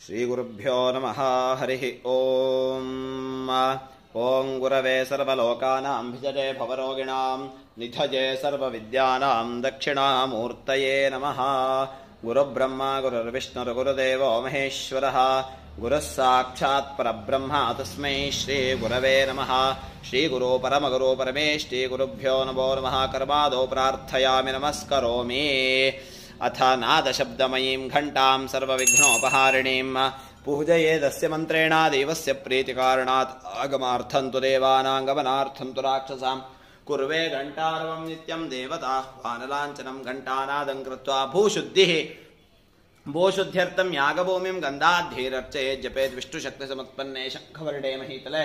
ಶ್ರೀಗುರುಭ್ಯೋ ನಮಃ ಹರಿ ಓಂ. ಓಂ ಗುರವೇ ಸರ್ವಲೋಕಾನಾಂ ಭಿಜತೆ ಭವರೋಗಿಣಾಂ ನಿಧಯೇ ಸರ್ವವಿದ್ಯಾನಾಂ ದಕ್ಷಿಣಾಮೂರ್ತಯೇ ನಮಃ. ಗುರುಬ್ರಹ್ಮ ಗುರುರ್ವಿಷ್ಣುರ್ ಗುರುದೇವೋ ಮಹೇಶ್ವರಃ. ಗುರುಃ ಸಾಕ್ಷಾತ್ ಪರಬ್ರಹ್ಮ ತಸ್ಮೈ ಶ್ರೀ ಗುರವೇ ನಮಃ. ಶ್ರೀಗುರು ಪರಮಗುರು ಪರಮೇಶ್ರೀ ಗುರುಭ್ಯೋ ನಮೋ ನಮಃ. ಕರ್ಮಾದೌ ಪ್ರಾರ್ಥಯಾಮಿ ನಮಸ್ಕರೋಮಿ. ಅಥ ನಾದಶಬ್ದಮಯೀಂ ಘಂಟಾಂ ಸರ್ವವಿಘ್ನೋಪಹಾರಿಣೀಂ ಪೂಜಯೇದಸ್ಯ ಮಂತ್ರೇಣ ದೇವಸ್ಯ ಪ್ರೀತಿಕಾರಣಾತ್ ಆಗಮಾರ್ಥಂತು ದೇವಾನಾಂಗಮನಾರ್ಥಂತು ರಾಕ್ಷಸಾಂ ಕುರ್ವೇ ಘಂಟಾರವಂ ನಿತ್ಯಂ ದೇವತಾಹ್ವಾನಲಾಂಛನಂ ಘಂಟಾನಾದಂ ಕೃತ್ವಾ ಭೂಶುದ್ಧ್ಯರ್ಥಂ ಯಾಗಭೂಮಿಂ ಗಂಧಾಧೀರರ್ಚಯೇತ್ ಜಪೇತ್ ವಿಷ್ಣುಶಕ್ತಿ ಸಮತ್ಪನ್ನೇ ಶಂಖವರ್ಣೇ ಮಹೀತಲೆ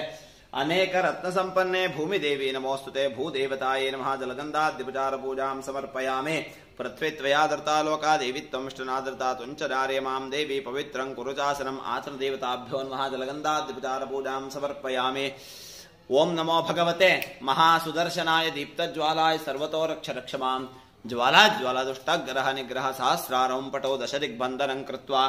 ಅನೇಕ ರತ್ನ ಸಂಪನ್ನೇ ಭೂಮಿದೇವಿ ನಮೋಸ್ತುತೆ. ಭೂದೇವತಾಯೇ ನಮಃ. ಜಲಗಂಧಾದ್ಯುಪಚಾರ ಪೂಜಾಂ ಸಮರ್ಪಯಾಮಿ. ಪೃಥ್ವಿತ್ವಯಾ ಧೃತಾ ಲೋಕಾ ದೇವಿತ್ವಂ ವಿಷ್ಣುನಾಧೃತಾ ತ್ವಂಚರಾರ್ಯ ಮಾಂ ದೇವಿ ಪವಿತ್ರಂ ಕುರುಚಾಸನಂ. ಆಸನ ದೇವತಾಭ್ಯೋ ನಮಃ. ಜಲಗಂಧಾದ್ಯುಪಚಾರ ಪೂಜಾಂ ಸಮರ್ಪಯಾಮಿ. ಓಂ ನಮೋ ಭಗವತೆ ಮಹಾಸುದರ್ಶನಾಯ ದೀಪ್ತಜ್ವಾಲಾಯ ಸರ್ವತೋ ರಕ್ಷ ರಕ್ಷ ಮಾಂ. ಜ್ವಾಲಾಜ್ವಾಲಾದುಷ್ಟಗ್ರಹ ನಿಗ್ರಹ ಸಹಸ್ರಾರಂ ಪಟೋ ದಶ ದಿಗ್ಬಂಧನಂ ಕೃತ್ವಾ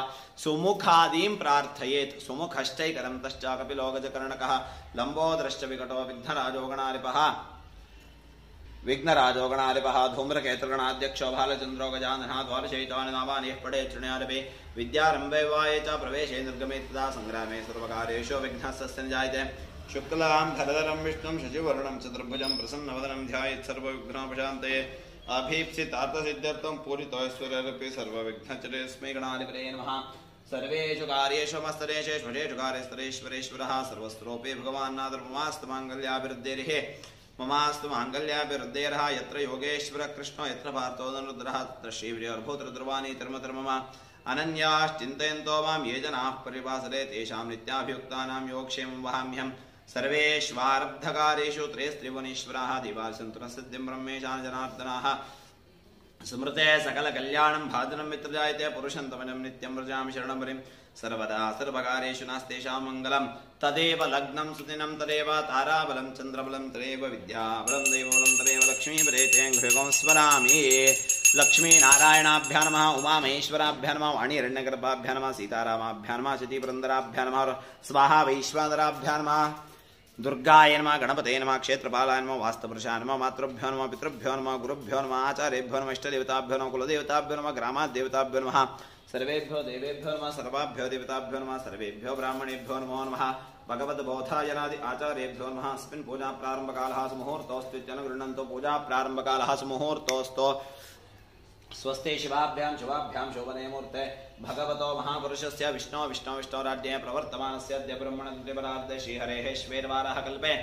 ಸುಮುಖಾದೀಂ ಪ್ರಾರ್ಥಯೇತ್. ಸುಮುಖಶ್ಚೈಕರಂ ತಶ್ಚ ಕಪಿಲೋ ಗಜಕರ್ಣಕಃ ಲಂಬೋದರಶ್ಚ ವಿಕಟೋ ವಿಘ್ನರಾಜೋಗಣಾಧಿಪಃ ಧೂಮ್ರಕೇತುರ್ಗಣಾಧ್ಯಕ್ಷೋ ಬಾಲಚಂದ್ರೋ ಗಜಾನನಃ. ದ್ವಾದಶೈತಾನಿ ನಾಮಾನಿ ಪಡೆ ಚೃಣ್ಯಾರಭೆ ವಿದ್ಯಾರಂಭೆ ವಾಯೇ ಚ ಪ್ರವೇಶೇ ನಿರ್ಗಮೇ ತದಾ ಸಂಗ್ರಾಮೇ ಸರ್ವಕಾರ್ಯೇಷು ವಿಘ್ನಃ ಸಸ್ಯ ನಿಜಾಯತೆ. ಶುಕ್ಲಾಂ ಭರಧರಂ ವಿಷ್ಣುಂ ಶಶಿವರ್ಣಂ ಚತುರ್ಭುಜಂ ಪ್ರಸನ್ನವದನಂ ಧ್ಯಾಯೇತ್ ಸರ್ವವಿಘ್ನೋಪಶಾಂತಯೇ. ಅಭೀಪ್ಸಿತಾರ್ಥಸಿದ್ಧ್ಯರ್ಥಂ ಪೂರಿತೈಶ್ವರ್ಯರಪಿ ಸರ್ವವಿಘ್ನಚರೇಸ್ಮೈ. ಗಣಾಧಿಪತಯೇ ನಮಃ. ಸರ್ವೇಷು ಕಾರ್ಯೇಷು ಮಸ್ತರೇಷೇಷು ಕಾರ್ಯಸ್ತರೇಶ್ವರೇಶ್ವರಃ ಸರ್ವಸ್ತ್ರೋಪಿ ಭಗವಾನ್ ನಾದರ್ಮಮಾಸ್ತು ಮಾಂಗಲ್ಯಾಭಿವೃದ್ಧೇರಿಃ. ಮಮಾಸ್ತು ಮಾಂಗಲ್ಯಾಭಿವೃದ್ಧೇರಃ. ಯತ್ರ ಯೋಗೇಶ್ವರ ಕೃಷ್ಣೋ ಯತ್ರ ಪಾರ್ಥೋ ಧನುರ್ಧರಃ ತತ್ರ ಶ್ರೀವ್ರಿಯೋರ್ಭೂತರುದ್ರವಾಣಿ ಧರ್ಮಧರ್ಮ ಅನನ್ಯಾಶ್ಚಿಂತಯಂತೋ ಮಾಂ ಯೇ ಜನಾಃ ಪರಿಭಾಸತೆ ತೇಷಾಂ ನಿತ್ಯಾಭಿಯುಕ್ತಾನಾಂ ಯೋಗಕ್ಷೇಮಂ ವಹಾಮ್ಯಹಂ. ಸರ್ವೇಷ್ವಾರಬ್ಧಕಾರ್ಯೇಷು ತ್ರಯಸ್ತ್ರಿಭುವನೇಶ್ವರಾಃ ದಿವಾಸಂತು ಸಿದ್ಧಿಂ ಬ್ರಹ್ಮೇಶಾನ್ ಜನಾರ್ದನಾಃ. ಸ್ಮೃತೆ ಸಕಲ ಕಲ್ಯಾಣಂ ಭಾಜನಂ ಮಿತ್ರಜಾಯತೆ ಪುರುಷಂ ತಮಜಂ ನಿತ್ಯಂ ವ್ರಜಾಮಿ ಶರಣಂ ಹರಿಂ. ಸರ್ವದಾ ಸರ್ವಕಾರ್ಯೇಷು ನಾಸ್ತೇಷಾಂ ಮಂಗಲಂ. ತದೇವ ಲಗ್ನಂ ಸುದಿನಂ ತದೇವ ತಾರಾಬಲಂ ಚಂದ್ರಬಲಂ ತದೇವ ವಿದ್ಯಾಬಲಂ ದೈವಬಲಂ ತದೇವ ಲಕ್ಷ್ಮೀಬಲೇತೇಂಘ್ರಿಗಂ ಸ್ಮರಾಮಿ. ಲಕ್ಷ್ಮೀನಾರಾಯಣಾಭ್ಯಾ ನಮಃ. ಉಮಾಮಹೇಶ್ವರಾಭ್ಯಾ ನಮಃ. ವಾಣಿರಣ್ಯಗರ್ಭಾಭ್ಯಾ ನಮಃ. ಸೀತಾರಾಮಾಭ್ಯಾ ನಮಃ. ಶಚೀಪುರಂದರಾಭ್ಯಾ ನಮಃ. ಸ್ವಾಹಾ ವೈಶ್ವಾನರಾಭ್ಯಾ ನಮಃ. ದುರ್ಗಾಯ ನಮಃ. ಗಣಪತೇ ನಮಃ. ಕ್ಷೇತ್ರಪಾಲಾಯ ನಮಃ. ವಾಸ್ತುಪುರುಷಾಯ ನಮಃ. ಮಾತೃಭ್ಯೋ ನಮಃ. ಪಿತೃಭ್ಯೋ ನಮಃ. ಗುರುಭ್ಯೋ ನಮಃ. ಆಚಾರ್ಯೇಭ್ಯೋ ನಮಃ. ಇಷ್ಟದೇವತಾಭ್ಯೋ ನಮಃ. ಕುಲದೇವತಾಭ್ಯೋ ನಮಃ. ಗ್ರಾಮಾದೇವತಾಭ್ಯೋ ನಮಃ. ಸರ್ವೇಭ್ಯೋ ದೇವೇಭ್ಯೋ ನಮಃ. ಸರ್ವಾಭ್ಯೋ ದೇವತಾಭ್ಯೋ ನಮಃ. ಸರ್ವೇಭ್ಯೋ ಬ್ರಾಹ್ಮಣೇಭ್ಯೋ ನಮೋ ನಮಃ. ಭಗವದ್ಬೋಧಾಯನಾದಿ ಆಚಾರ್ಯೇಭ್ಯೋ ನಮಃ. ಅಸ್ಮಿನ್ ಪೂಜಾ ಪ್ರಾರಂಭಕಾಲಃ ಸುಮುಹೂರ್ತೋಸ್ತು ಇತ್ಯನು ಗೃಹ್ಣಂತೋ. ಪೂಜಾ ಪ್ರಾರಂಭಕಾಲಃ ಸುಮುಹೂರ್ತೋಸ್ತು. ಸ್ವಸ್ತಿ ಶಿವಾಭ್ಯಾಂ ಶುಭಾಭ್ಯಾಂ ಶೋಭನೇ ಮೂರ್ತೆ ಭಗವತೋ ಮಹಾಪುರುಷಸ್ಯ ವಿಷ್ಣೋರಾಜ್ಞೇ ಪ್ರವರ್ತಮಾನಸ್ಯ ಅದ್ಯ ಬ್ರಹ್ಮಣದ್ವಿಪರಾರ್ಧೆ ಶ್ರೀಹರೇಃ ಶ್ವೇತವಾರಃ ಕಲ್ಪೆ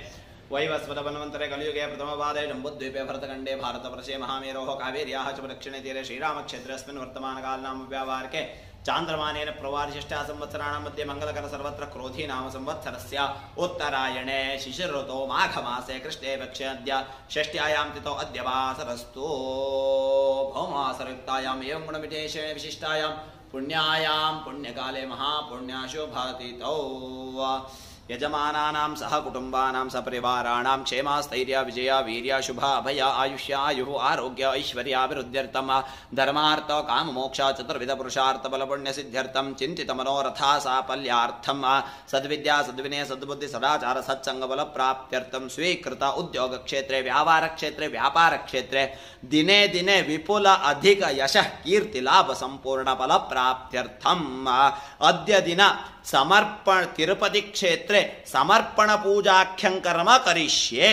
ವೈವಸ್ವತಮನ್ವಂತರೆ ಕಲಿಯುಗೆ ಪ್ರಥಮಪಾದೆ ಜಂಬುದ್ವೀಪೆ ಭರತಖಂಡೇ ಭಾರತವರ್ಷೇ ಮಹಾಮೇರೋಃ ಕಾವೇರ್ಯಾಃ ಚ ದಕ್ಷಿಣೇ ತೀರೆ ಶ್ರೀರಾಮಕ್ಷೇತ್ರೆ ಅಸ್ಮಿನ್ ವರ್ತಮಾನಕಾಲನಾಮ ವ್ಯಾವಾರಕೆ ಚಾಂದ್ರಮಾನೇನ ಪ್ರವಾರ್ಷಷ್ಠ್ಯಾ ಸಂವತ್ಸರಾಣಾಂ ಮಧ್ಯೆ ಮಂಗಲಕರ ಸರ್ವತ್ರ ಕ್ರೋಧಿ ನಾಮ ಸಂವತ್ಸರಸ್ಯ ಉತ್ತರಾಯಣೆ ಶಿಶಿರಋತೋ ಮಾಘಮಾಸೆ ಕೃಷ್ಣೇ ಪಕ್ಷೇ ಅದ್ಯ ಷಷ್ಠ್ಯಾಯಾಂ ತಿಥೋ ಅದ್ಯ ವಾಸರಸ್ತೋ. ಭೌಮಾಸರಯುಕ್ತಾಯಾಂ ಏವಂ ಗುಣವಿಶೇಷೇಣ ವಿಶಿಷ್ಟಾಯಾಂ ಪುಣ್ಯಾಯಾಂ ಪುಣ್ಯಕಾಲೇ ಮಹಾಪುಣ್ಯಾಶುಭಾತಿತೌ. ಯಜಮಾನಾನಾಂ ಸಹ ಕುಟುಂಬಾನಾಂ ಸಪರಿವಾರಾಣಾಂ ಕ್ಷೇಮಸ್ಥೈರ್ಯ ವಿಜಯ ವೀರ್ಯ ಶುಭ ಅಭಯ ಆಯುಷ್ಯ ಆಯುಃ ಆರೋಗ್ಯ ಐಶ್ವರ್ಯಾಭಿವೃದ್ಧ್ಯರ್ಥಂ ಧರ್ಮಾರ್ಥ ಕಾಮಮೋಕ್ಷ ಚತುರ್ವಿಧ ಪುರುಷಾರ್ಥ ಬಲಪುಣ್ಯ ಸಿದ್ಧ್ಯರ್ಥಂ ಚಿಂತಿತ ಮನೋರಥ ಸಾಫಲ್ಯಾರ್ಥಂ ಸದ್ವಿದ್ಯಾ ಸದ್ವಿನಯ ಸದ್ಬುದ್ಧಿ ಸದಾಚಾರ ಸತ್ಸಂಗ ಬಲ ಪ್ರಾಪ್ತ್ಯರ್ಥಂ ಸ್ವೀಕೃತ ಉದ್ಯೋಗ ಕ್ಷೇತ್ರೆ ವ್ಯಾಪಾರ ಕ್ಷೇತ್ರೆ ವ್ಯಾಪಾರ ಕ್ಷೇತ್ರೆ ದಿನೇ ದಿನೇ ವಿಪುಲ ಅಧಿಕ ಯಶಃ ಕೀರ್ತಿ ಲಾಭ ಸಂಪೂರ್ಣ ಫಲ ಪ್ರಾಪ್ತ್ಯರ್ಥಂ ಅದ್ಯ ದಿನ ತಿರುಪತಿ ಕ್ಷೇತ್ರೆ ಸಮರ್ಪಣ ಪೂಜಾಖ್ಯಂಕರ್ಮ ಕರಿಷ್ಯೆ.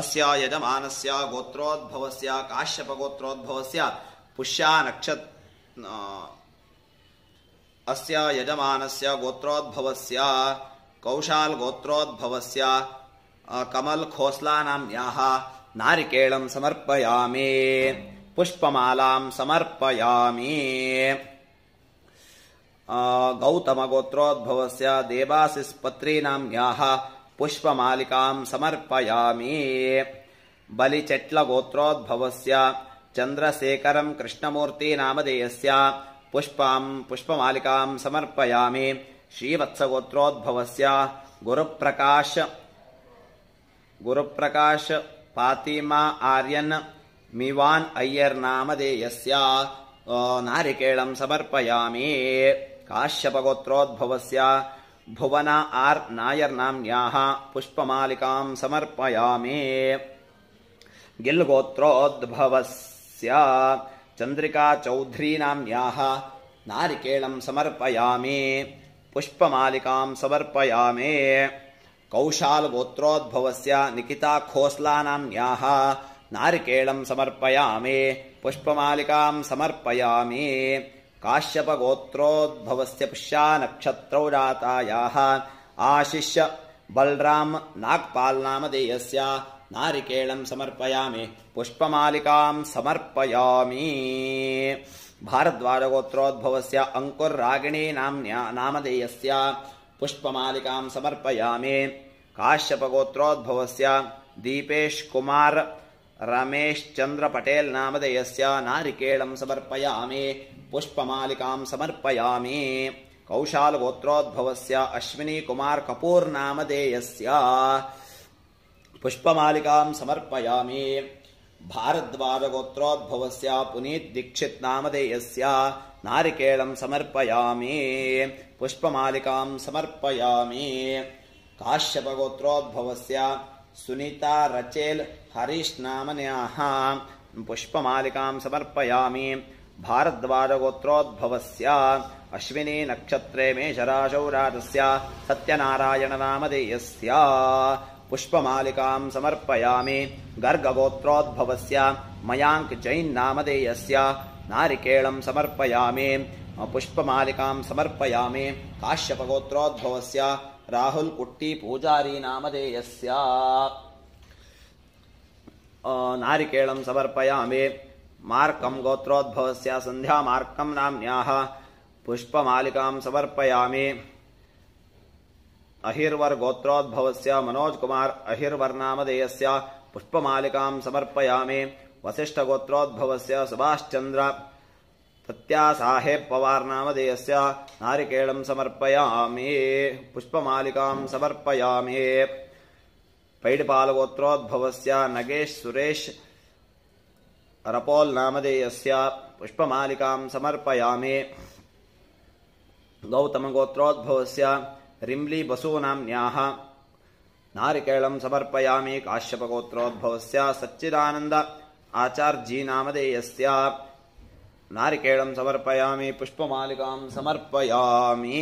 ಅಸ್ಯ ಯಜಮಾನಸ್ಯ ಗೋತ್ರೋದ್ಭವಸ್ಯ ಕಾಶ್ಯಪ ಗೋತ್ರೋದ್ಭವಸ್ಯ ಪುಷ್ಯ ಅಸ್ಯ ಯಜಮಾನಸ್ಯ ಗೋತ್ರೋದ್ಭವಸ್ಯ ಕೌಶಾಲ್ ಗೋತ್ರೋದ್ಭವಸ್ಯ ಕಮಲ್ ಖೋಸ್ಲಾನಾಮ್ಯಾಃ ನಾರಿಕೇಳಂ ಸಮರ್ಪಯಾಮಿ. ಪುಷ್ಪಮಾಲಾಂ ಸಮರ್ಪಯಾಮಿ. ಗೌತಮ ಗೋತ್ರೋದ್ಭವಸ್ಯ ದೇವಾಸಿಸ್ ಪತ್ರೀನಾಮ್ಯಾಃ ಪುಷ್ಪಮಾಲಿಕಾಂ ಸಮರ್ಪಯಾಮಿ. ಬಲಿಚೆಟ್ಲ ಗೋತ್ರೋದ್ಭವಸ್ಯ ಚಂದ್ರಶೇಖರಂ ಕೃಷ್ಣಮೂರ್ತಿ ನಾಮಧೇಯಸ್ಯ ಪುಷ್ಪಮಾಲಿಕಾಂ ಸಮರ್ಪಯಾಮಿ. ಶ್ರೀವತ್ಸ ಗೋತ್ರೋದ್ಭವಸ್ಯ ಗುರುಪ್ರಕಾಶ್ ಫಾತಿಮಾ ಆರ್ಯನ್ ಮಿವಾನ್ ಅಯ್ಯರ್ ನಾಮಧೇಯಸ್ಯ नारिकेलं समर्पयामि काश्यपगोत्रोद्भवस्य भुवन आर् नायर् नाम्न्याः पुष्पमालिकां समर्पयामि गिल् गोत्रोद्भवस्य चन्द्रिका चौधरी नाम्न्याः नारिकेलं समर्पयामि पुष्पमालिकां समर्पयामि कौशाल गोत्रोद्भवस्य निकिता खोसला नाम्न्याः नारिकेलं समर्पयामि पुष्पमालिकां समर्पयामि काश्यप गोत्रोद्भवस्य पुष्या नक्षत्रौ जातायाः आशिष्य बलराम नागपाल नामधेयस्य नारिकेलं समर्पयामि पुष्पमालिकां समर्पयामि भारद्वाज गोत्रोद्भवस्य अंकुर रागिणी नामधेयस्य पुष्पमालिकां समर्पयामि काश्यप गोत्रोद्भवस्य दीपेश कुमार रमेश चंद्र पटेल नामधेयस्य नारिकेलं समर्पयामि पुष्पमालिकां समर्पयामि कौशाल गोत्रोद्भवस्य अश्विनी कुमार कपूर नामधेयस्य पुष्पमालिकां समर्पयामि भारद्वाज गोत्रोद्भवस्य पुनीत दीक्षित नामधेयस्य नारिकेलं समर्पयामि पुष्पमालिकां समर्पयामि काश्यप गोत्रोद्भवस्य सुनीता रचेल हरीश नामन्याः पुष्पमालिकां समर्पयामि भारद्वाज गोत्रोद्भवस्य अश्विनी नक्षत्रे मेषराशौ राजस्य सत्यनारायण नामधेयस्य पुष्पमालिकां समर्पयामि गर्ग गोत्रोद्भवस्य मयांक जैन नामधेयस्य नारिकेलं समर्पयामि पुष्पमालिकां समर्पयामि काश्यप गोत्रोद्भवस्य राहुल कुट्टी पूजारी नामधेयस्य नारिकेलं समर्पयामि मार्कं गोत्रोद्भवस्य संध्या मार्कं नाम्न्याः पुष्पमालिकां समर्पयामि अहिर्वर गोत्रोद्भवस्य मनोज कुमार अहिर्वर नामधेयस्य पुष्पमालिकां समर्पयामि वसिष्ठ गोत्रोद्भवस्य सुभाष चंद्र तत्या साहेब पवार नामधेयस्य नारिकेलं समर्पयामि पुष्पमालिकां समर्पयामि पैडपाल गोत्रोद्भवस्य नगेश सुरेश रपोल नामधेयस्य पुष्पमालिकां समर्पयामि गौतम गोत्रोद्भवस्य रिम्ली बसु नाम्न्याः नारिकेलं समर्पयामि काश्यप गोत्रोद्भवस्य सच्चिदानंद आचार्य जी नामधेयस्य नारिकेलं समर्पयामि पुष्पमालिकां समर्पयामि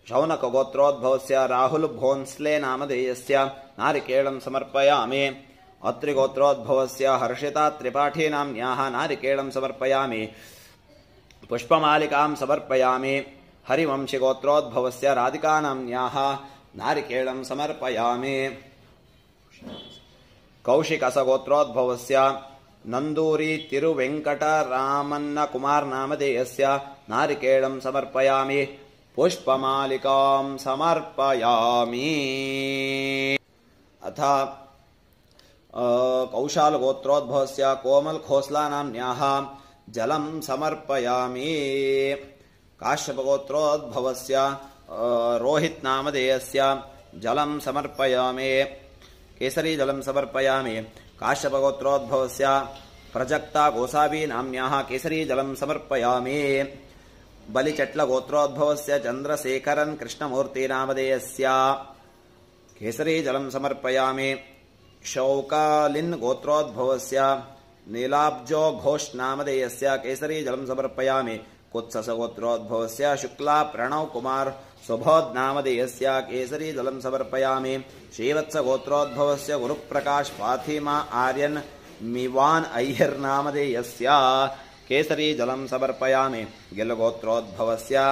शौनक गोत्रोद्भवस्य राहुल भोंसले नामधेयस्य नारिकेलं समर्पयामि अत्रि गोत्रोद्भवस्य हर्षिता त्रिपाठी नाम्न्याः नारिकेलं समर्पयामि पुष्पमालिकां समर्पयामि हरिवंशी गोत्रोद्भवस्य राधिका नाम्न्याः नारिकेलं समर्पयामि कौशिकस गोत्रोद्भवस्य नंदूरी तिरुवेंकटरामन्न कुमार नामधेयस्य नारिकेलं समर्पयामि पुष्पमालिकां समर्पयामि अथ कौशाल गोत्रोद्भवस्य कोमल खोसला नाम्न्याः जलं समर्पयामि काश्यप गोत्रोद्भवस्य रोहित नामधेयस्य जलं समर्पयामि केसरी जलं समर्पयामि काश्यप गोत्रोद्भवस्य प्रजक्ता गोसावी नाम्न्याः केसरी जलं समर्पयामि बलिचट्ल गोत्रोद्भवस्य चंद्रशेखरन कृष्णमूर्ति नामधेयस्य केसरी जलं समर्पयामि शौकालिन गोत्रोद्भवस्य नीलाब्जो घोष नामधेयस्य केसरी जलं समर्पयामि कुत्सस गोत्रोद्भवस्य शुक्ला प्रणव कुमार सुबोध नामधेयस्य केसरी जलं समर्पयामि श्रीवत्स गोत्रोद्भवस्य गुरुप्रकाश फातिमा आर्यन मिवान अय्यर नामधेयस्य केसरी जलं समर्पयामि गिल गोत्रोद्भवस्य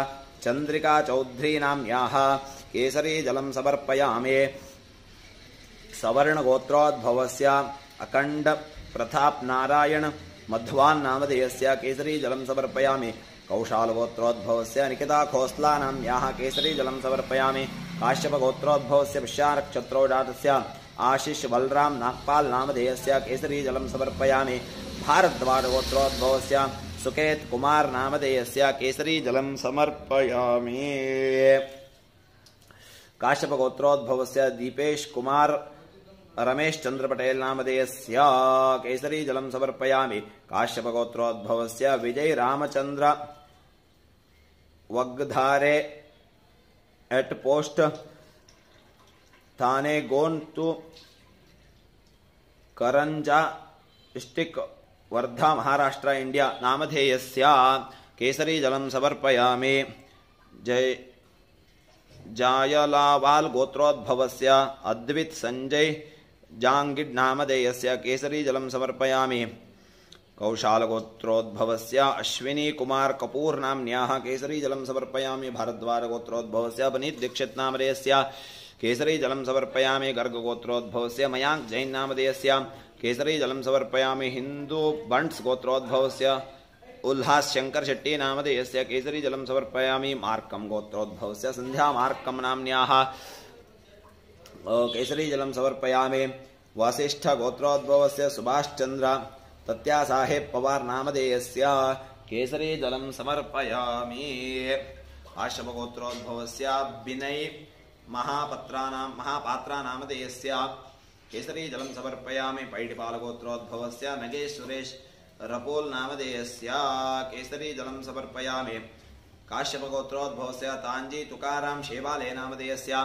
चंद्रिका चौधरी नाम्न्याः केसरी जलं समर्पयामि सवर्ण गोत्रोद्भवस्य अखंड प्रताप नारायण मध्वान नामधेयस्य केसरी जलं समर्पयामि कौशाल गोत्रोद्भवस्य निकिता खोसला नाम्न्याः केसरी जलं समर्पयामि काश्यप गोत्रोद्भवस्य पुष्या नक्षत्रो जातस्य आशिष बलराम नागपाल नामधेयस्य केसरी जलं समर्पयामि भारद्वाज गोत्रोद्भवस्य सुकेत कुमार नामधेयस्य केसरी जलं समर्पयामि काश्यप गोत्रोद्भवस्य दीपेश कुमार रमेश चंद्र पटेल नामधेयस्य केसरी जलम समर्पयामि। काश्यप गोत्रोद्भवस्य विजय रामचंद्र वग्धारे एट पोस्ट थाने गोंतु करंजा डिस्ट्रिक्ट वर्धा महाराष्ट्र इंडिया नामधेयस्य केसरी जलम समर्पयामि। जय जायलावाल गोत्रोद्भवस्य अद्वित संजय जांगिड नामधेयस्य केसरी जलम समर्पयामि। कौशाल गोत्रोद्भवस्य अश्विनी कुमार कपूर नाम्न्याः केसरी जलम समर्पयामि। भारद्वाज गोत्रोद्भवस्य वनीत दीक्षित नामधेयस्य केसरी जलम समर्पयामि। गर्ग गोत्रोद्भवस्य मयांक जैन नामधेयस्य केसरी जलम समर्पयामि। हिंदू बंट्स गोत्रोद्भवस्य उल्लास शंकर शेट्टी नामधेयस्य केसरी जलम समर्पयामि। मार्कम गोत्रोद्भवस्य संध्या मार्कम नाम्न्याः केसरी जलम समर्पयामि। वसिष्ठ गोत्रोद्भवस्य सुभाष चंद्र तत्या साहेब पवार नामधेयस्य केसरी जलम समर्पयामि। काश्यप गोत्रोद्भवस्य विनय महापात्रा नामधेयस्य केसरी जलम समर्पयामि। पैडिपाल गोत्रोद्भवस्य नगेश सुरेश रपोल नामधेयस्य केसरी जलम समर्पयामि। काश्यप गोत्रोद्भवस्य तांजी तुकाराम शेवाले नामधेयस्य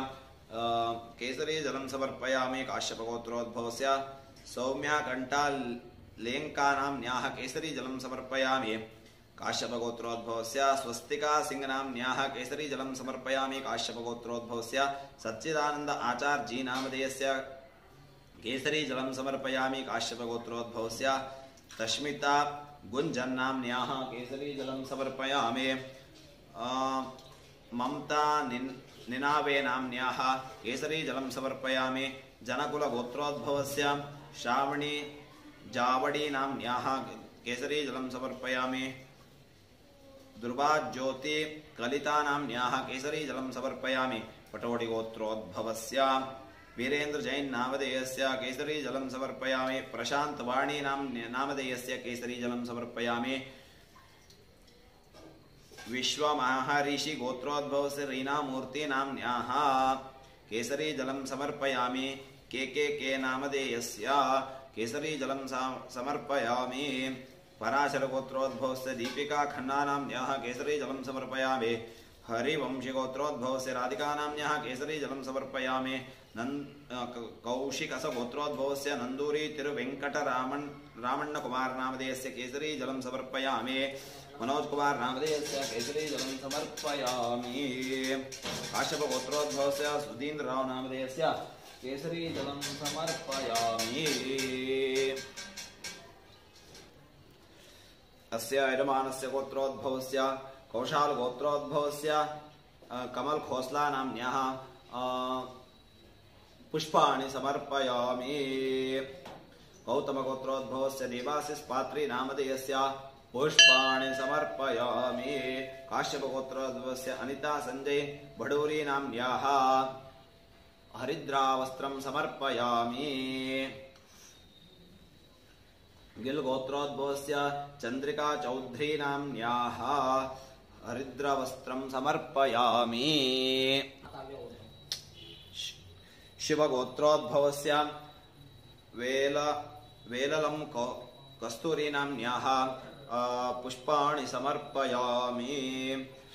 केसरी जलम समर्पयामि। काश्यप गोत्रोद्भवस्य सौम्या घंटा लेंका नाम्न्याः केसरी जलम समर्पयामि। काश्यप गोत्रोद्भवस्य स्वस्तिका सिंह नाम्न्याः केसरी जलम समर्पयामि। काश्यप गोत्रोद्भवस्य सच्चिदानंद आचार्य जी नामधेयस्य केसरी जलम समर्पयामि। काश्यप गोत्रोद्भवस्य तस्मिता गुंजन नाम्न्याः केसरी जलम समर्पयामि। ममता निनावे नाम्न्याः केसरी जलम समर्पयामि। जनकुल गोत्रोद्भवस्य श्रावणी जावड़ी नाम्न्याः केसरी जलम समर्पयामि। दुर्वा ज्योति कलिता नाम्न्याः केसरी जलम समर्पयामि। पटोडी गोत्रोद्भवस्य वीरेंद्र जैन नामधेयस्य केसरी जलम समर्पयामि। प्रशांत वाणी नामधेयस्य केसरी जलम समर्पयामि। विश्व महर्षि गोत्रोद्भवस्य रीना मूर्ति नाम्न्याः केसरी जलम समर्पयामि। के नामधेयस्य केसरी जलम समर्पयामि। पराशर गोत्रोद्भवस्य दीपिका खन्ना नाम्न्याः केसरी जलम समर्पयामि। हरिवंशी गोत्रोद्भवस्य राधिका नाम्न्याः केसरी जलम समर्पयामि। कौशिकस गोत्रोद्भवस्य नंदूरी तिरुवेंकटरामण्ण कुमार नामधेयस्य केसरी जलम समर्पयामि। मनोज कुमार नामधेयस्य केसरी जलम समर्पयामि। काश्यप गोत्रोद्भवस्य सुधींद्र राव नामधेयस्य केसरी जलम समर्पयामि। अस्य यजमानस्य गोत्रोद्भवस्य कौशाल गोत्रोद्भवस्य कमल खोसला नाम्न्याः पुष्पाणि समर्पयामि। गौतम गोत्रोद्भवस्य देवाशिष पात्री नामधेयस्य पुष्पाणि समर्पयामि। काश्यप गोत्रोद्भवस्य अनिता संजय भडूरी नाम्न्याः हरिद्रावस्त्रं समर्पयामि। गिल गोत्रोद्भवस्य चंद्रिका चौधरी नाम्न्याः हरिद्रावस्त्रं समर्पयामि। शिव गोत्रोद्भवस्य वेललं कस्तूरी नाम्न्याः पुष्पाणि समर्पयामि।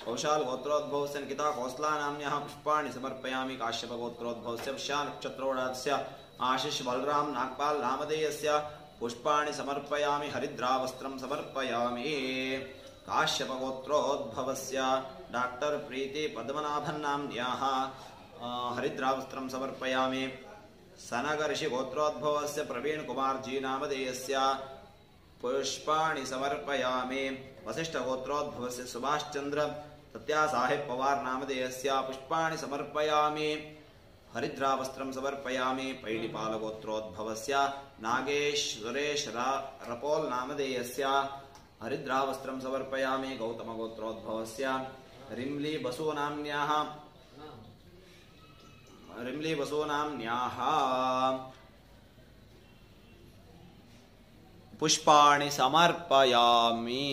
कौशाल गोत्रोद्भवस्य निकिता खोसला नाम्न्याः पुष्पाणि समर्पयामि। काश्यप गोत्रोद्भवस्य वृषा नक्षत्रोडास्य आशिष बलराम नागपाल नामधेयस्य पुष्पाणि समर्पयामि। हरिद्रावस्त्रं समर्पयामि। काश्यप गोत्रोद्भवस्य डॉक्टर प्रीति पद्मनाभन नाम्न्याः हरिद्रावस्त्रं समर्पयामि। सनग ऋषि गोत्रोद्भवस्य प्रवीण कुमार जी नामधेयस्य पुष्पाणि समर्पयामि। वसिष्ठ गोत्रोद्भवस्य सुभाष चंद्र तत्या साहेब पवार नामधेयस्य पुष्पाणि समर्पयामि। हरिद्रावस्त्रं समर्पयामि। पैडिपाल गोत्रोद्भवस्य नागेश सुरेश रपोल नामधेयस्य हरिद्रावस्त्रं समर्पयामि। गौतम गोत्रोद्भवस्य रिम्ली बसु नाम्न्याः पुष्पाणि समर्पयामि।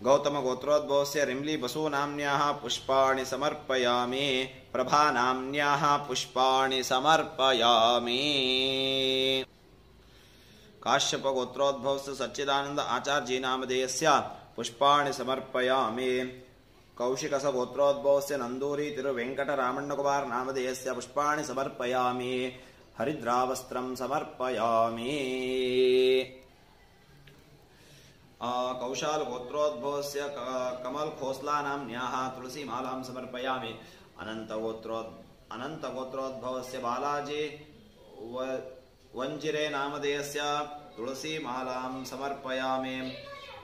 गौतमगोत्रोद्भवस्य रिम्ली बसूनाम्न्याः पुष्पाणि समर्पयामि प्रभानाम्न्याः पुष्पाणि समर्पयामि काश्यपगोत्रोद्भवस्य सच्चिदानंद आचार्य नामधेयस्य पुष्पाणि समर्पयामि कौशिकसगोत्रोद्भवस्य नंदूरी तिरुवेंकटरामण्णकुमार नामधेयस्य पुष्पाणि समर्पयामि हरिद्रावस्त्रं समर्पयामि कौशालगोत्रोद्भवस्य कमल खोसला नाम्न्याः तुलसीमालां समर्पयामि अनन्तगोत्रोद्भवस्य बालाजी वंजिरे नामधेयस्य तुलसीमालां समर्पयामि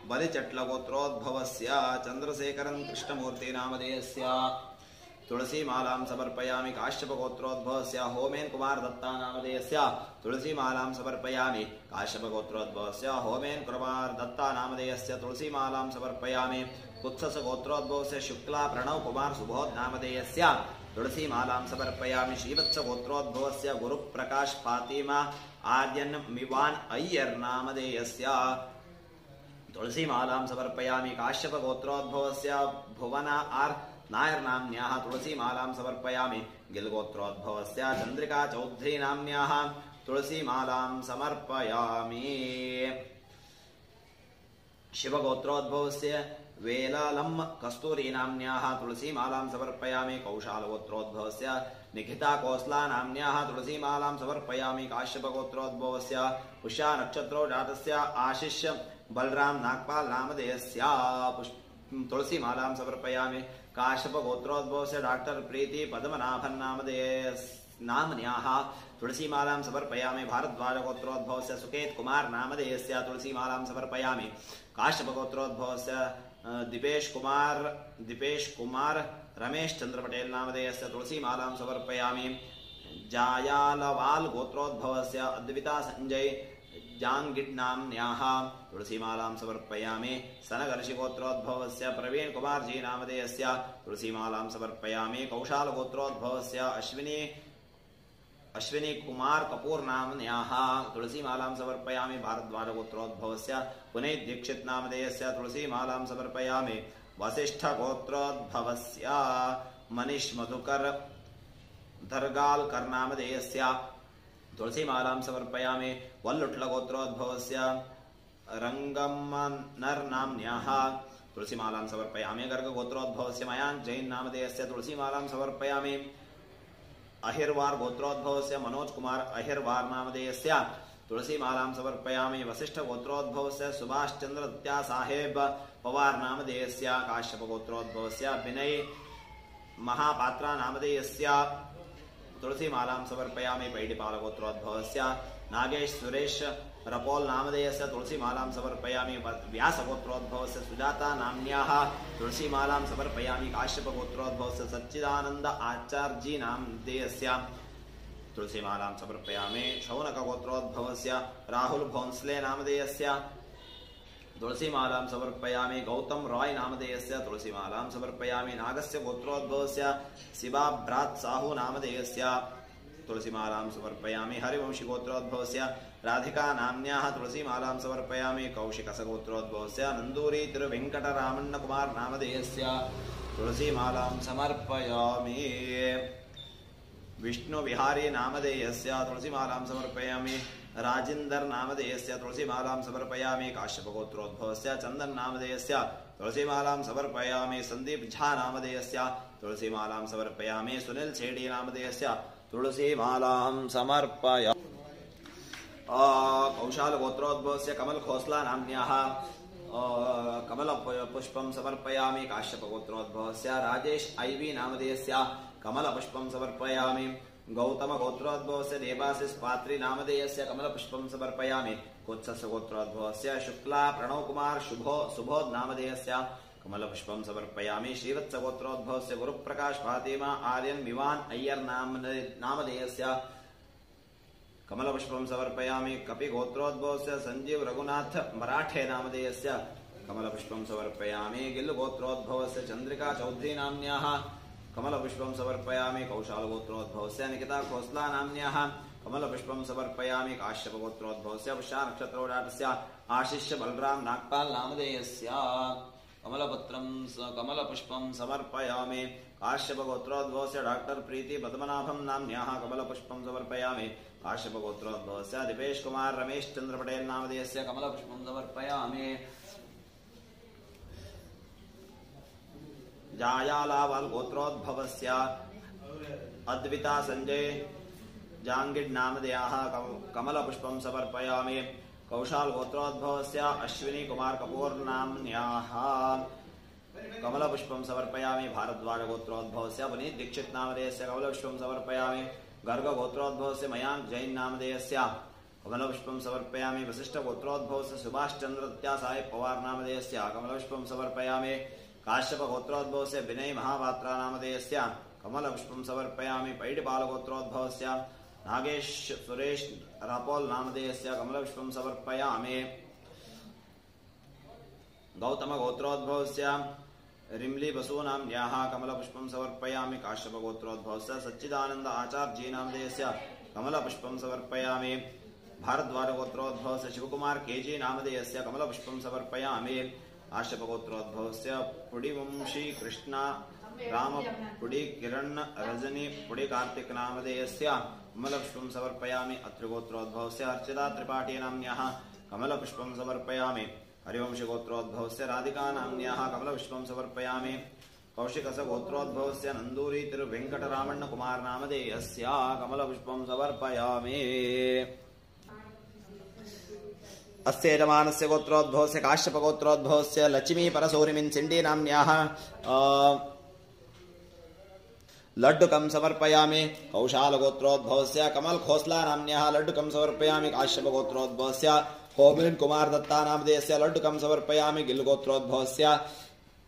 बलिचट्लगोत्रोद्भवस्य चंद्रशेखरन् कृष्णमूर्ति नामधेयस्य तुलसीमालां समर्पयामि काश्यपगोत्रोद्भवस्य होमेन कुमार दत्ता नामधेयस्य तुलसीमालां समर्पयामि काश्यपगोत्रोद्भवस्य होमेन कुमार दत्ता नामधेयस्य तुलसीमालां समर्पयामि कुत्सगोत्रोद्भवस्य शुक्ला प्रणव कुमार सुबोध नामधेयस्य तुलसीमालां समर्पयामि श्रीवत्सगोत्रोद्भवस्य गुरुप्रकाश फातिमा आर्यन मिवान अय्यर नामधेयस्य तुलसीमालां समर्पयामि काश्यपगोत्रोद्भवस्य भुवना आर नायर नाम्न्याः तुलसीमालां समर्पयामि गिलगोत्रोद्भवस्य चंद्रिका चौधरी नाम्न्याः तुलसीमालां समर्पयामि शिवगोत्रोद्भवस्य वेलालम्म कस्तूरी नाम्न्याः तुलसीमालां समर्पयामि कौशालगोत्रोद्भवस्य निखिता कोसला नाम्न्याः तुलसीमालां समर्पयामि काश्यपगोत्रोद्भवस्य पुष्या नक्षत्रो जातस्य आशिष बलराम नागपाल नामधेयस्य तुलसीमालां समर्पयामि काश्यपगोत्रोद्भवस्य डॉक्टर प्रीति पद्मनाभन नाम्न्याः तुलसीमालां समर्पयामि भारद्वाजगोत्रोद्भवस्य सुकेत कुमार नामधेयस्य तुलसीमालां समर्पयामि काश्यपगोत्रोद्भवस्य दीपेश कुमार रमेश चंद्र पटेल नामधेयस्य तुलसीमालां समर्पयामि जायालवाल गोत्रोद्भवस्य अद्विता संजय जांगिड नाम्न्याः तुलसीमालां समर्पयामि सनगर्षि गोत्रोद्भवस्य प्रवीण कुमार जी नामधेयस्य तुलसीमालां समर्पयामि कौशाल गोत्रोद्भवस्य अश्विनी कुमार कपूर नाम्न्याः तुलसीमालां समर्पयामि भारद्वाज गोत्रोद्भवस्य पुनीत दीक्षित नामधेयस्य तुलसीमालां समर्पयामि वसिष्ठ गोत्रोद्भवस्य मनीष मधुकर दर्गालकर नामधेयस्य तुलसीमालां समर्पयामि वल्लुट्ल गोत्रोद्भवस्य रंगमनर नाम्न्याः तुलसीमालां समर्पयामि गर्ग गोत्रोद्भवस्य मयांक जैन नामधेयस्य तुलसीमालां समर्पयामि अहिर्वार गोत्रोद्भवस्य मनोज कुमार अहिर्वार नामधेयस्य तुलसीमालां समर्पयामि वसिष्ठ गोत्रोद्भवस्य सुभाष चंद्र दत्ता साहेब पवार नामधेयस्य काश्यप गोत्रोद्भवस्य विनय महापात्रा नामधेयस्य तुलसीमालां समर्पयामि पैडिपाल गोत्रोद्भवस्य नागेश सुरेश रपोल नामधेयस्य तुलसीमालां समर्पयामि व्यास गोत्रोद्भवस्य सुजाता नाम्न्याः तुलसीमालां समर्पयामि काश्यप गोत्रोद्भवस्य सच्चिदानंद आचार्य नामधेयस्य तुलसीमालां समर्पयामि शौनक गोत्रोद्भवस्य राहुल भोंसले नामधेयस्य तुलसीमालां समर्पयामि गौतम रॉय नामधेयस्य तुलसीमालां समर्पयामि नागस्य गोत्रोद्भवस्य शिवाभ्रात साहू नामधेयस्य तुलसीमालां समर्पयामि हरिवंशी गोत्रोद्भवस्य राधिका नाम्न्याः तुलसीमालां समर्पयामि कौशिकस गोत्रोद्भवस्य नंदूरी तिरुवेंकटरामण्ण कुमार नामधेयस्य तुलसीमालां समर्पयामि विष्णु विहारी नामधेयस्य तुलसीमालां समर्पयामि राजेंद्र नामधेयस्य तुलसीमालां समर्पयामि काश्यप गोत्रोद्भवस्य चंदन नामधेयस्य तुलसीमालां समर्पयामि संदीप झा नामधेयस्य तुलसीमालां समर्पयामि सुनील छेड़ी नामधेयस्य तुलसीमालां समर्पयामि कौशाल गोत्रोद्भवस्य कमल खोसला नाम्न्याः कमल पुष्पं समर्पयामि काश्यप गोत्रोद्भवस्य राजेश आईवी नामधेयस्य कमल पुष्पं समर्पयामि गौतम गोत्रोद्भवस्य देवाशिष पात्री नामधेयस्य कमल पुष्पं समर्पयामि कुत्सस गोत्रोद्भवस्य शुक्ला प्रणव कुमार सुबोध नामधेयस्य कमल पुष्पं समर्पयामि श्रीवत्स गोत्रोद्भवस्य गुरुप्रकाश फातिमा आर्यन विवान अय्यर नामधेयस्य कमल पुष्पं समर्पयामि कपि गोत्रोद्भवस्य संजीव रघुनाथ मराठे नामधेयस्य कमल पुष्पं समर्पयामि गिल्ल गोत्रोद्भवस्य चंद्रिका चौधरी नाम्न्याः कमल पुष्पं समर्पयामि कौशाल गोत्रोद्भवस्य निकिता खोसला नाम्न्याः कमल पुष्पं समर्पयामि काश्यप गोत्रोद्भवस्य पुष्या नक्षत्रोजातस्य आशिष्य बलराम नागपाल नामधेयस्य कमलपत्रं कमलपुष्पं समर्पयामि काश्यपगोत्रोद्भवस्य डॉक्टर प्रीति पद्मनाभं नाम्न्याः कमलपुष्पं समर्पयामि काश्यपगोत्रोद्भवस्य दिपेश कुमार रमेश चंद्र पटेल नामधेयस्य कमलपुष्पं समर्पयामि जायालावाल गोत्रोद्भवस्य अद्विता संजय जांगिड नामधेयाः कमलपुष्पं समर्पयामि कौशाल गोत्रोद्भवस्य अश्विनी कुमार कपूर नाम्न्याः कमलपुष्पं समर्पयामि भारद्वाज गोत्रोद्भवस्य पुनीत दीक्षित नामधेयस्य कमलपुष्पं समर्पयामि गर्ग गोत्रोद्भवस्य मयांक जैन नामधेयस्य कमलपुष्पं समर्पयामि वशिष्ठ गोत्रोद्भवस्य सुभाष चंद्र साहेब पवार नामधेयस्य कमलपुष्पं समर्पयामि काश्यप गोत्रोद्भवस्य विनय महापात्रा नामधेयस्य कमलपुष्पं समर्पयामि पैडिपाल गोत्रोद्भवस्य नागेश सुरेश रापोल नामधेयस्य कमलपुष्पं समर्पयामि गौतम गोत्रोद्भवस्य रिमली बसु नाम्न्याः कमलपुष्पं समर्पयामि काश्यप गोत्रोद्भवस्य सच्चिदानंद आचार्य जी नामधेयस्य कमलपुष्पं समर्पयामि भारद्वाज गोत्रोद्भवस्य शिवकुमार केजी नामधेयस्य कमलपुष्पं समर्पयामि काश्यप गोत्रोद्भवस्य पुडिवंशी कृष्णा राम पुडी किरण रजनी पुडी कार्तिक नामधेयस्य कमलपुष्पं समर्पयामि अत्रि गोत्रोद्भवस्य अर्चिता त्रिपाठी नाम्न्याः कमलपुष्पं समर्पयामि हरिवंश गोत्रोद्भवस्य राधिका नाम्न्याः कमलपुष्पं समर्पयामि कौशिकस गोत्रोद्भवस्य नंदूरी तिरुवेंकटरामण्ण कुमार नामधेयस्य कमलपुष्पं समर्पयामि अस्य यजमानस्य गोत्रोद्भवस्य काश्यप गोत्रोद्भवस्य लक्ष्मी परसौरिमिन् सिंडी नाम्न्याः लड्डुकं समर्पयामि कौशाल गोत्रोद्भवस्य कमल खोसला नाम्न्याः लड्डुकं समर्पयामि काश्यप गोत्रोद्भवस्य होमिन कुमार दत्ता नामधेयस्य लड्डुकं समर्पयामि गिल गोत्रोद्भवस्य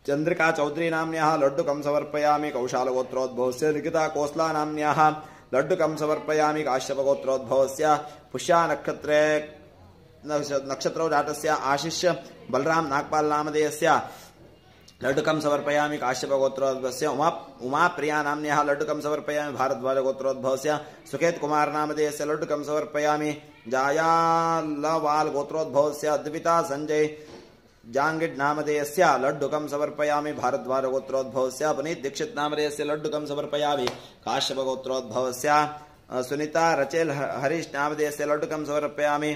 चंद्रिका चौधरी नाम्न्याः लड्डुकं समर्पयामि कौशाल गोत्रोद्भवस्य निकिता कोसला नाम्न्याः लड्डुकं समर्पयामि काश्यप गोत्रोद्भवस्य पुष्या नक्षत्रे नक्षत्रो जातस्य आशिष बलराम नागपाल नामधेयस्य लड्डुकं समर्पयामि काश्यप गोत्रोद्भवस्य उमा प्रिया नाम्न्याः लड्डुकं समर्पयामि भारद्वाज गोत्रोद्भवस्य सुकेत कुमार नामधेयस्य लड्डुकं समर्पयामि जायालवाल गोत्रोद्भवस्य अद्विता संजय जांगिड नामधेयस्य लड्डुकं समर्पयामि भारद्वाज गोत्रोद्भवस्य पुनीत दीक्षित नामधेयस्य लड्डुकं समर्पयामि काश्यप गोत्रोद्भवस्य सुनीता रचेल हरीश नामधेयस्य लड्डुकं समर्पयामि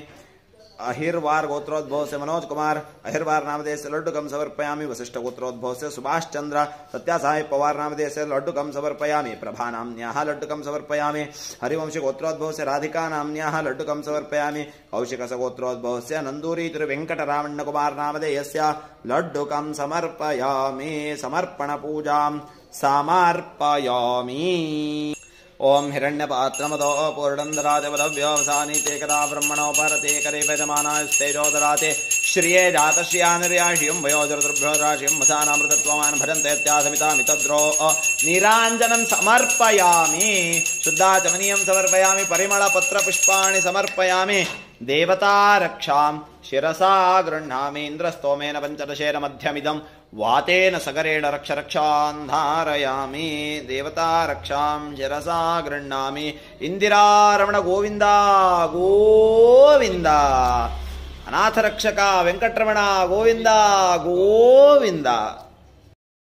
अहिरवार गोत्रोद्भवस्य मनोज कुमार अहिरवार नामधेयस्य लड्डुकं समर्पयामि वशिष्ठ गोत्रोद्भवस्य सुभाष चंद्र सत्यासाहेब पवार नामधेयस्य लड्डुकं समर्पयामि प्रभा नाम्न्याः लड्डुकं समर्पयामि हरिवंश गोत्रोद्भवस्य राधिका नाम्न्याः लड्डुकं समर्पयामि कौशिकस गोत्रोद्भवस्य नंदूरी तिरुवेंकटरामण्ण कुमार नामधेयस्य लड्डुकं समर्पयामि समर्पण पूजां समर्पयामि ओम हिरण्यपात्रमदो पूर्णन्दराजपदव्यवसानीते कदा ब्रह्मणो परते करे वजमानास्तेजोदराते श्रिये जातश्रियानिर्याशियं वयोजरद्भ्यो राशियं वसानामृतत्वमान् भजन्ते इत्यासमितामितद्रो नीराञ्जनं समर्पयामि शुद्धाचमनीयं समर्पयामि परिमलपत्रपुष्पाणि समर्पयामि देवता रक्षां शिरसा गृह्णामि इन्द्रस्तोमेन पञ्चदशेन मध्यमिदं वातेन सगरेण रक्ष रक्षान् धारयामि देवता रक्षां शिरसा गृह्णामि इंदिरारमण गोविंद गोविंद अनाथ रक्षका वेंकटरमण गोविंद गोविंद।